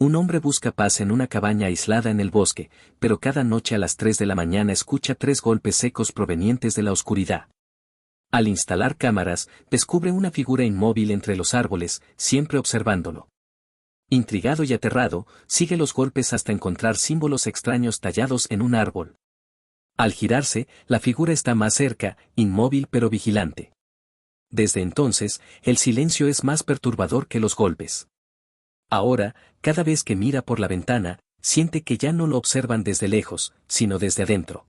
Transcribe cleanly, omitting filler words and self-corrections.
Un hombre busca paz en una cabaña aislada en el bosque, pero cada noche a las 3 de la mañana escucha 3 golpes secos provenientes de la oscuridad. Al instalar cámaras, descubre una figura inmóvil entre los árboles, siempre observándolo. Intrigado y aterrado, sigue los golpes hasta encontrar símbolos extraños tallados en un árbol. Al girarse, la figura está más cerca, inmóvil pero vigilante. Desde entonces, el silencio es más perturbador que los golpes. Ahora, cada vez que mira por la ventana, siente que ya no lo observan desde lejos, sino desde adentro.